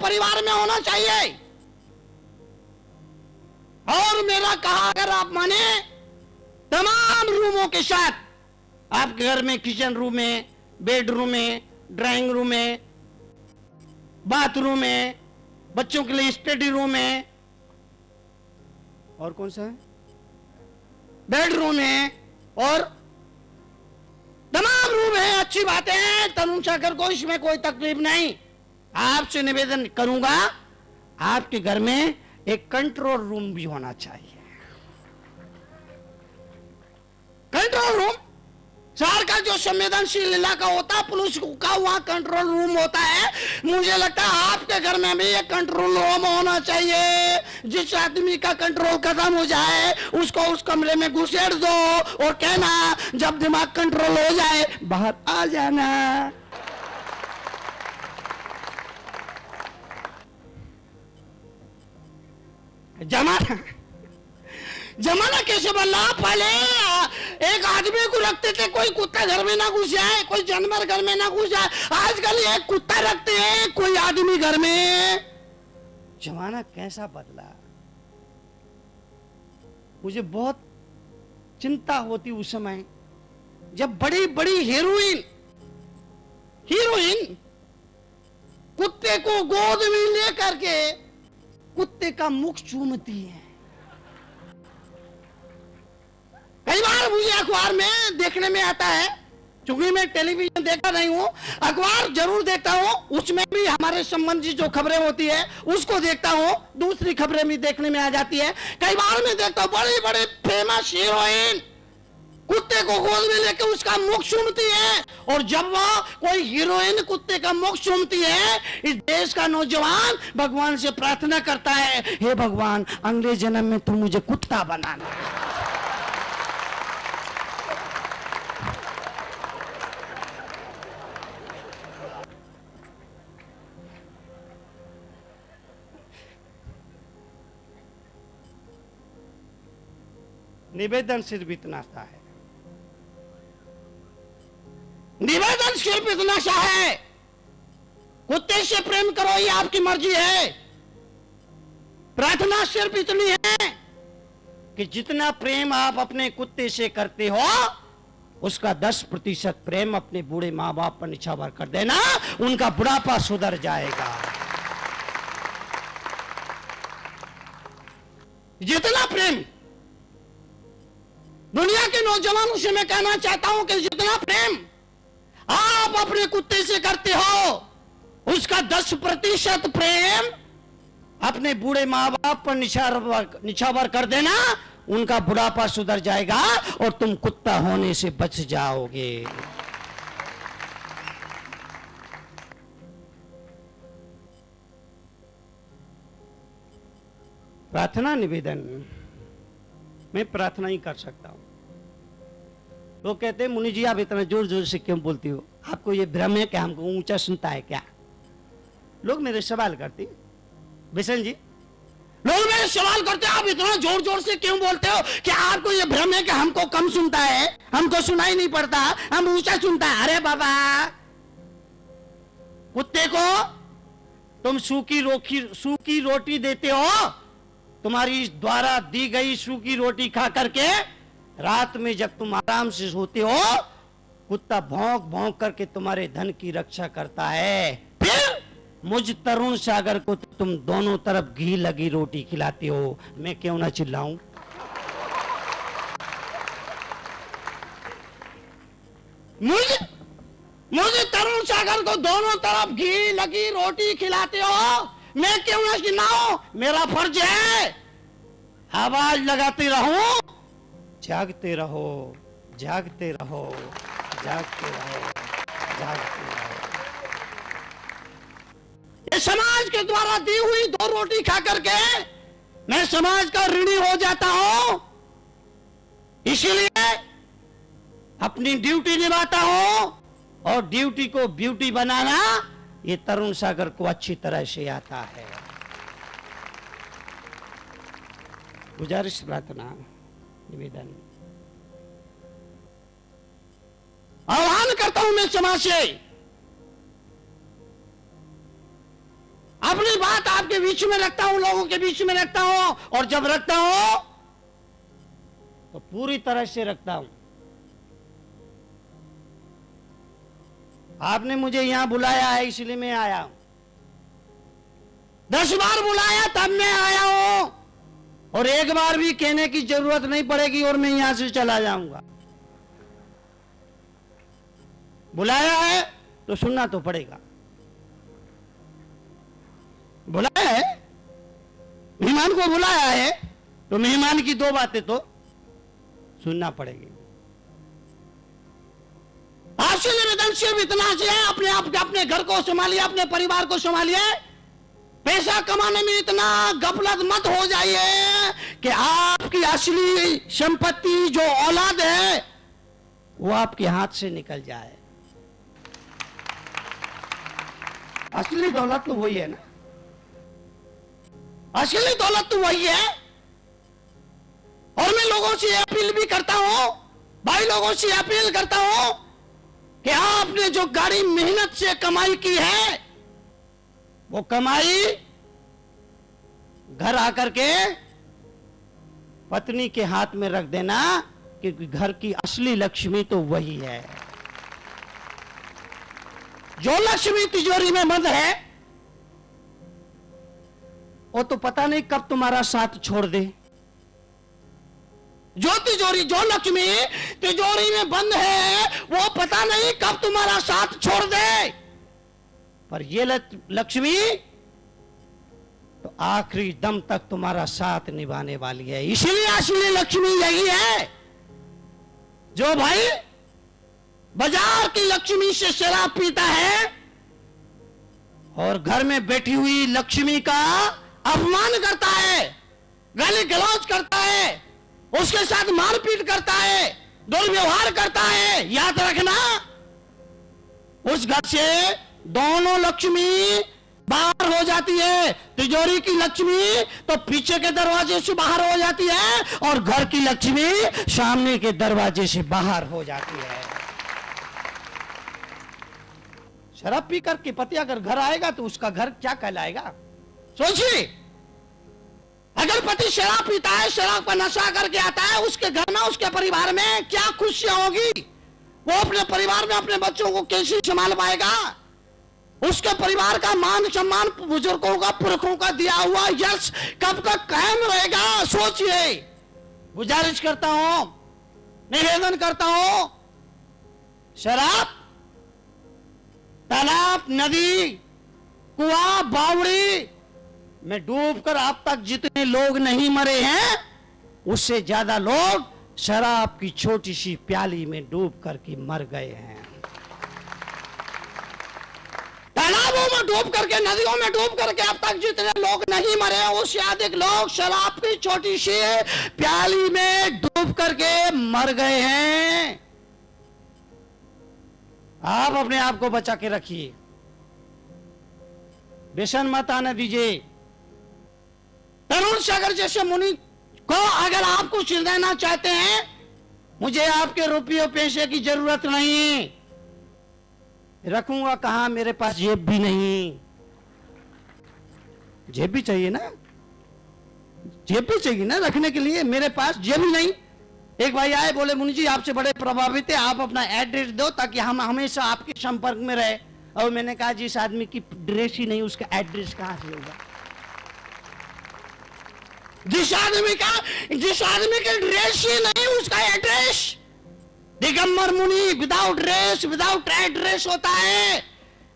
परिवार में होना चाहिए। और मेरा कहा अगर आप माने, तमाम रूमों के साथ, आपके घर में किचन रूम है, बेडरूम है, ड्राइंग रूम है, बाथरूम है, बच्चों के लिए स्टडी रूम है, और कौन सा है, बेडरूम है, और तमाम रूम है। अच्छी बातें हैं, तरुण सागर को इसमें कोई तकलीफ नहीं। आपसे निवेदन करूंगा, आपके घर में एक कंट्रोल रूम भी होना चाहिए। कंट्रोल रूम, शहर का जो संवेदनशील इलाका होता है, पुलिस का वहां कंट्रोल रूम होता है। मुझे लगता है आपके घर में भी एक कंट्रोल रूम होना चाहिए। जिस आदमी का कंट्रोल खत्म हो जाए उसको उस कमरे में घुसेड़ दो और कहना जब दिमाग कंट्रोल हो जाए बाहर आ जाना। जमाना कैसे बदला? पहले एक आदमी को रखते थे, कोई कुत्ता घर में ना घुस जाए, कोई जानवर घर में ना घुस जाए। आजकल एक कुत्ता रखते हैं, कोई आदमी घर में। जमाना कैसा बदला। मुझे बहुत चिंता होती उस समय जब बड़ी बड़ी हीरोइन कुत्ते को गोद में लेकर के कुत्ते का मुख चूमती है। कई बार मुझे अखबार में देखने में आता है, चूंकि मैं टेलीविजन देखता नहीं हूं, अखबार जरूर देखता हूं, उसमें भी हमारे संबंधी जो खबरें होती है उसको देखता हूं, दूसरी खबरें भी देखने में आ जाती है। कई बार मैं देखता हूं बड़े बड़े फेमस हीरोइन कुत्ते को गोद में लेकर उसका मुख चूमती है। और जब वो कोई हीरोइन कुत्ते का मुख चूमती है, इस देश का नौजवान भगवान से प्रार्थना करता है, हे भगवान अगले जन्म में तू मुझे कुत्ता बनाना। निवेदन सिर्फ इतना सा है, निवेदन सिर्फ इतना सा है, कुत्ते से प्रेम करो ये आपकी मर्जी है। प्रार्थना सिर्फ इतनी है कि जितना प्रेम आप अपने कुत्ते से करते हो उसका 10% प्रेम अपने बूढ़े माँ बाप पर निछावर कर देना, उनका बुढ़ापा सुधर जाएगा। जितना प्रेम दुनिया के नौजवानों से मैं कहना चाहता हूं कि जितना प्रेम आप अपने कुत्ते से करते हो उसका 10% प्रेम अपने बूढ़े माँ बाप पर निछावर कर देना, उनका बुढ़ापा सुधर जाएगा और तुम कुत्ता होने से बच जाओगे। प्रार्थना निवेदन मैं प्रार्थना ही कर सकता हूं। लोग कहते हैं मुनि जी आप इतना जोर जोर से क्यों बोलती हो, आपको ये भ्रम है कि हमको ऊंचा सुनता है क्या? लोग मेरे सवाल करते, बिशन जी लोग मेरे सवाल करते आप इतना जोर जोर से क्यों बोलते हो? क्या आपको ये भ्रम है कि हमको कम सुनता है, हमको सुनाई नहीं पड़ता, हम ऊंचा सुनता है? अरे बाबा, कुत्ते को तुम सूखी रोटी देते हो, तुम्हारी द्वारा दी गई सूखी रोटी खा करके रात में जब तुम आराम से सोते हो कुत्ता भौंक भौंक करके तुम्हारे धन की रक्षा करता है। फिर मुझ तरुण सागर को तुम दोनों तरफ घी लगी रोटी खिलाते हो, मैं क्यों ना चिल्लाऊं? मुझे तरुण सागर को दोनों तरफ घी लगी रोटी खिलाते हो, मैं क्यों ना चिल्लाऊं? मेरा फर्ज है आवाज लगाते रहूं, जागते रहो, जागते रहो, जागते रहो, जागते रहो। ये समाज के द्वारा दी हुई 2 रोटी खा करके मैं समाज का ऋणी हो जाता हूं, इसलिए अपनी ड्यूटी निभाता हूं और ड्यूटी को ब्यूटी बनाना ये तरुण सागर को अच्छी तरह से आता है। गुजारिश, प्रार्थना, निवेदन, आह्वान करता हूं मैं समाज से, अपनी बात आपके बीच में रखता हूं, लोगों के बीच में रखता हूं, और जब रखता हूं तो पूरी तरह से रखता हूं। आपने मुझे यहां बुलाया है, इसलिए मैं आया हूं। 10 बार बुलाया तब मैं आया हूं, और एक बार भी कहने की जरूरत नहीं पड़ेगी और मैं यहां से चला जाऊंगा। बुलाया है तो सुनना तो पड़ेगा। बुलाया है, मेहमान को बुलाया है तो मेहमान की 2 बातें तो सुनना पड़ेगी। आपसे निवेदन सिर्फ इतना है, अपने आप अपने घर को संभालिए, अपने परिवार को संभालिए। पैसा कमाने में इतना गफलत मत हो जाइए कि आपकी असली संपत्ति जो औलाद है वो आपके हाथ से निकल जाए। असली दौलत तो वही है ना, असली दौलत तो वही है। और मैं लोगों से अपील भी करता हूं, भाई लोगों से अपील करता हूं कि आपने जो गाड़ी मेहनत से कमाई की है वो कमाई घर आकर के पत्नी के हाथ में रख देना, क्योंकि घर की असली लक्ष्मी तो वही है। जो लक्ष्मी तिजोरी में बंद है वो तो पता नहीं कब तुम्हारा साथ छोड़ दे। जो लक्ष्मी तिजोरी में बंद है वो पता नहीं कब तुम्हारा साथ छोड़ दे, पर ये लक्ष्मी तो आखिरी दम तक तुम्हारा साथ निभाने वाली है। इसलिए असली लक्ष्मी यही है। जो भाई बाजार की लक्ष्मी से शराब पीता है और घर में बैठी हुई लक्ष्मी का अपमान करता है, गाली गलौज करता है, उसके साथ मारपीट करता है, दुर्व्यवहार करता है, याद रखना उस घर से दोनों लक्ष्मी बाहर हो जाती है। तिजोरी की लक्ष्मी तो पीछे के दरवाजे से बाहर हो जाती है और घर की लक्ष्मी सामने के दरवाजे से बाहर हो जाती है। शराब पीकर के पति अगर घर आएगा तो उसका घर क्या कहलाएगा? सोचिए, अगर पति शराब पीता है, शराब का नशा करके आता है, उसके घर में, उसके परिवार में क्या खुशियां होगी? वो अपने परिवार में अपने बच्चों को कैसे संभाल पाएगा? उसके परिवार का मान सम्मान, बुजुर्गों का, पुरखों का दिया हुआ यश कब तक कायम रहेगा? सोचिए। गुजारिश करता हूं, निवेदन करता हूं, शराब, तालाब, नदी, कुआं, बावड़ी में डूबकर अब तक जितने लोग नहीं मरे हैं उससे ज्यादा लोग शराब की छोटी सी प्याली में डूब करके मर गए हैं। तालाबों में डूब करके, नदियों में डूब करके अब तक जितने लोग नहीं मरे हैं उससे अधिक लोग शराब की छोटी सी प्याली में डूब करके मर गए हैं। आप अपने आप को बचा के रखिए, व्यसन मत आने दीजिए। तरुण सागर जैसे मुनि को अगर आप कुछ देना चाहते हैं, मुझे आपके रुपये पैसे की जरूरत नहीं, रखूंगा कहां? मेरे पास जेब भी नहीं। जेब भी चाहिए ना, जेब भी चाहिए ना रखने के लिए, मेरे पास जेब ही नहीं। एक भाई आए, बोले मुनि जी आपसे बड़े प्रभावित है, आप अपना एड्रेस दो ताकि हम हमेशा आपके संपर्क में रहे। और मैंने कहा जिस आदमी की ड्रेस ही नहीं उसका एड्रेस कहां से होगा? जिस आदमी के ड्रेस ही नहीं उसका एड्रेस। दिगंबर मुनि विदाउट ड्रेस, विदाउट एड्रेस होता है।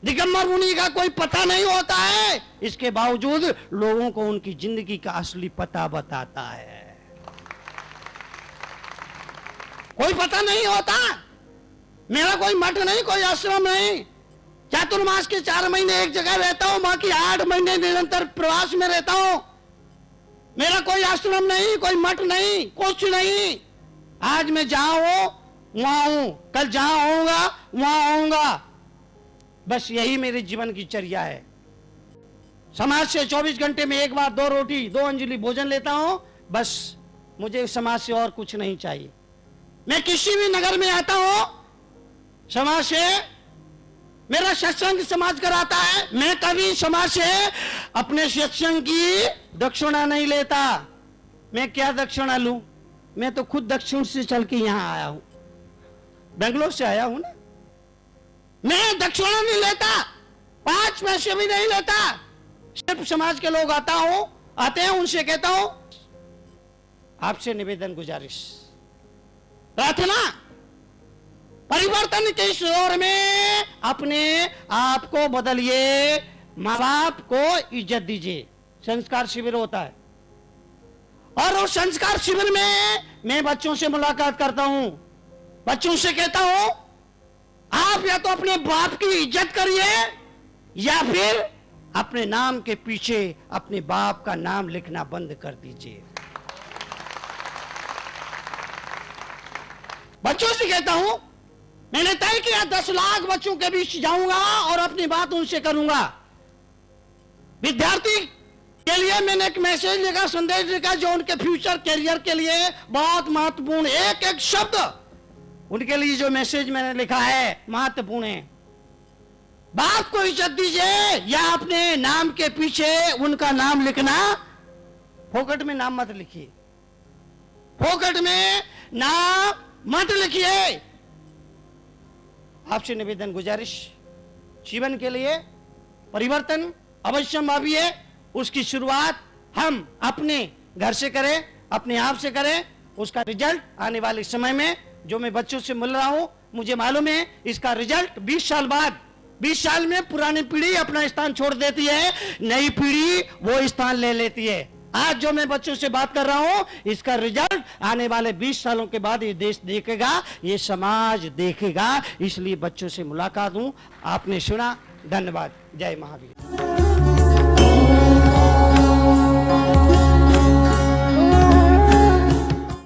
दिगंबर मुनि का कोई पता नहीं होता है, इसके बावजूद लोगों को उनकी जिंदगी का असली पता बताता है। कोई पता नहीं होता। मेरा कोई मठ नहीं, कोई आश्रम नहीं। चातुर्मास के 4 महीने एक जगह रहता हूं, बाकी 8 महीने निरंतर प्रवास में रहता हूं। मेरा कोई आश्रम नहीं, कोई मठ नहीं, कुछ नहीं। आज मैं जहां हूं वहां हूं, कल जहां होऊंगा वहां होऊंगा। बस यही मेरे जीवन की चर्या है। समाज से 24 घंटे में एक बार 2 रोटी 2 अंजलि भोजन लेता हूं, बस मुझे समाज से और कुछ नहीं चाहिए। मैं किसी भी नगर में आता हूं, समाज से मेरा सत्संग समाज कराता है, मैं कभी समाज से अपने सत्संग की दक्षिणा नहीं लेता। मैं क्या दक्षिणा लूं? मैं तो खुद दक्षिण से चल के यहां आया हूं, बेंगलोर से आया हूं ना। मैं दक्षिणा नहीं लेता, 5 पैसे भी नहीं लेता। सिर्फ समाज के लोग आते हैं, उनसे कहता हूं आपसे निवेदन गुजारिश, प्रार्थना, परिवर्तन के इस दौर में अपने आप को बदलिए, माँ बाप को इज्जत दीजिए। संस्कार शिविर होता है और उस संस्कार शिविर में मैं बच्चों से मुलाकात करता हूं, बच्चों से कहता हूं आप या तो अपने बाप की इज्जत करिए या फिर अपने नाम के पीछे अपने बाप का नाम लिखना बंद कर दीजिए। बच्चों से कहता हूं, मैंने तय किया 10 लाख बच्चों के बीच जाऊंगा और अपनी बात उनसे करूंगा। विद्यार्थी के लिए मैंने एक मैसेज लिखा, संदेश लिखा जो उनके फ्यूचर कैरियर के लिए बहुत महत्वपूर्ण, एक एक शब्द उनके लिए जो मैसेज मैंने लिखा है महत्वपूर्ण है। बाप को इज्जत दीजिए या अपने नाम के पीछे उनका नाम लिखना, फोकट में नाम मत लिखिए, फोकट में नाम मत लिखिए। आपसे निवेदन गुजारिश, जीवन के लिए परिवर्तन अवश्य भाविए, उसकी शुरुआत हम अपने घर से करें, अपने आप से करें। उसका रिजल्ट आने वाले समय में, जो मैं बच्चों से मिल रहा हूं, मुझे मालूम है इसका रिजल्ट 20 साल बाद, 20 साल में पुरानी पीढ़ी अपना स्थान छोड़ देती है, नई पीढ़ी वो स्थान ले लेती है। आज जो मैं बच्चों से बात कर रहा हूं, इसका रिजल्ट आने वाले 20 सालों के बाद ये देश देखेगा, ये समाज देखेगा। इसलिए बच्चों से मुलाकात हूं। आपने सुना, धन्यवाद। जय महावीर।